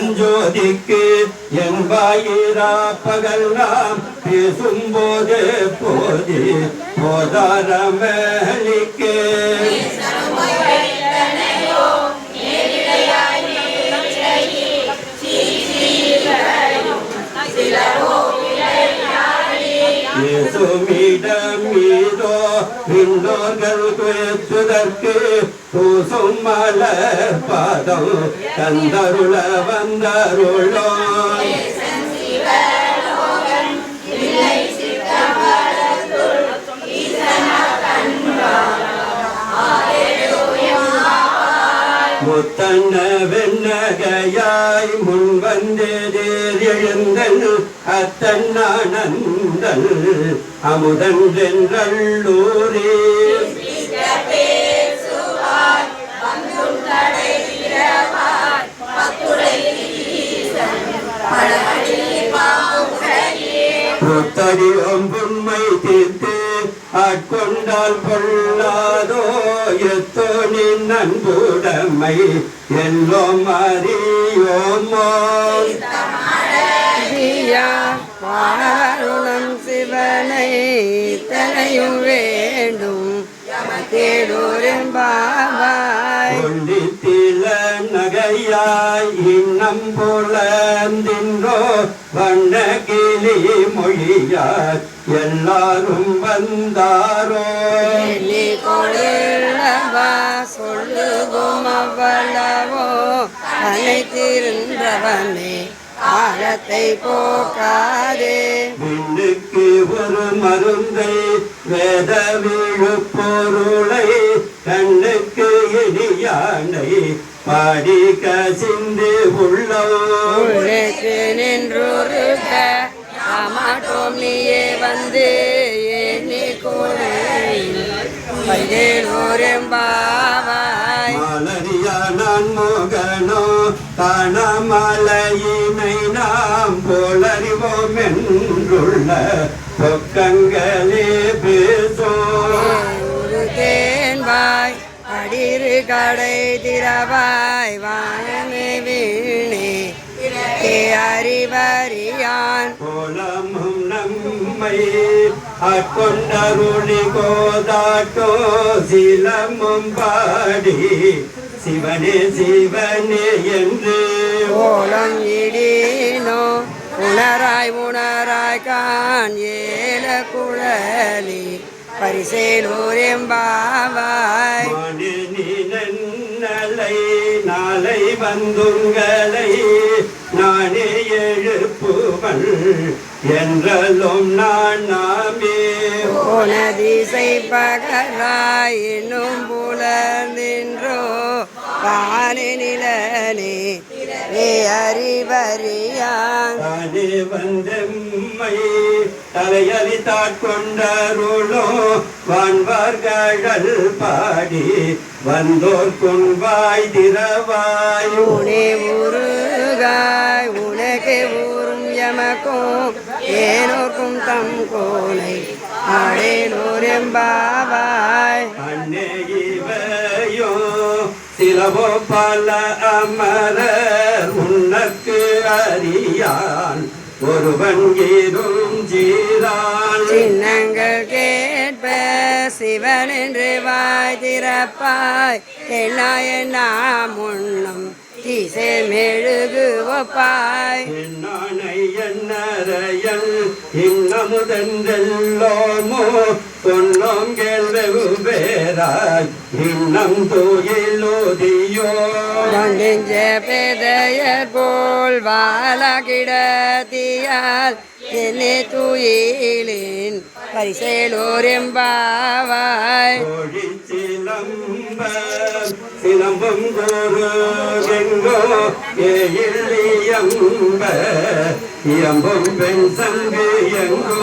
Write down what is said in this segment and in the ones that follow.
பரஞ்சோதிக்கு என் வாயிரா பகல் நாம் பேசும்போது போது போதாரமளிக்கு மீதோ விண்ணோர்கள் குயத்துதற்கு பூசும் மலர் பாதம் தந்தருள வந்தருளோ முத்தன்ன வெண்ணகையாய் முன் வந்தேதேர் எழுந்தன் அத்தன்னானந்தன் அமுதன் என்றல்லூரே புத்தடியும் புண்மை தீர்த்து ஆட்கொண்டால் கொள்ளாதோ எத்தோ நின் அன்புடைமை எல்லோம் அறியோமோ வாருணம் சிவனை தனையும் வேண்டும் தேடூரெம்பாவாய் கொண்டித்தில நகையாய் இன்னம் போலந்தின்றோ வண்ண கிளி மொழியார் எல்லாரும் வந்தாரோ நீ கொள்ளவா சொல்லுவோம் அவ்வளவோ அனைத்திருந்தவனே காலத்தை போக்காதே விண்ணுக்கு ஒரு மருந்தை வேத விழுப்பொருளை கண்ணுக்கு இனியானை பாடி கசிந்து உள்ளே நின்றொருக மாட்டோம் நீயே வந்து எண்ணி கோரேம்பாவாய் மலரியா நான் மோகனோ தானமலையினை நாம் போலறிவோம் என்றுள்ள பொக்கங்களே பேசோ தேன்பாய் அடிரு கடை திரவாய் வானமே வீணே அறிவறியான் கோலமும் நம்மை ஆட்கொண்டருளி கோதாட்டோ சிலமும் பாடி சிவனே சிவனே என்று கோலம் இடினோ உணராய் கான் ஏல குழலி பரிசேலூரெம்பாவாய் நலை நாளை வந்துங்களை நானே எழுப்புவன் என்றலும் நான் நாமே ஓனதிசை பகராய் இன்னும் புலர்ந்தின்றோ காலி நிலனே அறிவறியான் தானே வந்தெம்மை தலையலி தாட்கொண்டருளோ வான்வார்கள் பாடி வந்தோர் கொன்வாய் திரவாய் உனே முருகாய் உனக்கு ஊரும் எமக்கும் ஏனோர்க்கும் தம் கோலை ஆடேனோரெம்பாவாய் அன்னே இவையோ சிலவோ பல அமரர் உனக்கு அறியான் ஒருவன் ஏதும் ஜீரான் சின்னங்கள் கேட்ப சிவன் என்று வாய் திறப்பாய் என்னாய நாம் உண்ணும் தீசை மெழுகு ஒப்பாய் என்னானை என்னறையல் இன்னமுதெல்லோமோ சொன்னோம் கேள்வெகு பேராய் இன்னம் தூயிலோதியோ நெஞ்ச பேதையர் போல் வாழ கிடத்தியால் என்னை தூயிலின் பரிசேலோரெம்பாவாய் சிலம்பம் கோரு எங்கோ ஏயில்லியம்ப இயம்பும் பெண் சங்கு எங்கோ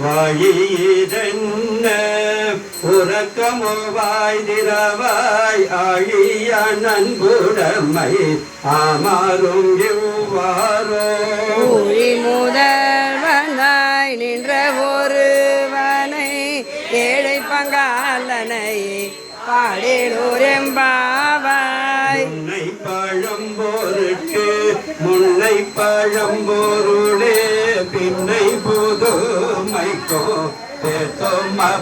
வாயிதென்ன உறக்கமோ வாய்திரவாய் ஆழிய நன்புடமை ஆமாறும் இவ்வாறோ ஊழி முதல்வனாய் நின்ற ஒருவனை ஏழை பங்காளனை பாடிலூரெம்பாவாய் முன்னை பழம்போருக்கு முன்னை பழம்போருளே பின்னை புதுமைக்கோ